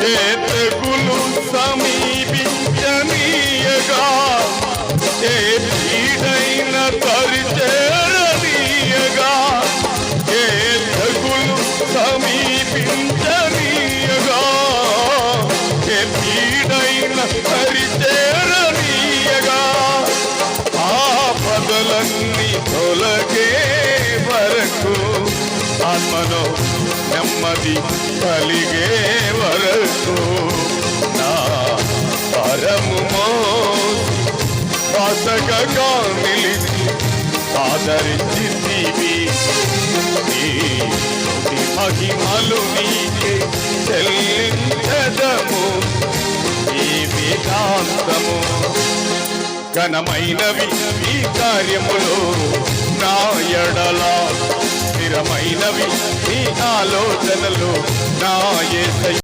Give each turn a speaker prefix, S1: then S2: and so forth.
S1: ఏ తెగులు సమీపించనీయగా, ఏ పీడైన తరిచేరనీయగా, ఏ తెగులు సమీపించనీయగా, ఏ పీడైన తరిచేరనీయగా, ఆపదలన్నీ తొలగే వరకు, ఆత్మలో నెమ్మది కలిగే వరకు నా పరము వాసగగా నిలిచి ఆదరించింది. నీ మహిమలు నీకే చెల్లించదము ఈ వేదాంతము. ఘనమైనవి ఈ కార్యములు నా ఎడల, స్థిరమైనవి ఈ ఆలోచనలు నా యేసయ్య.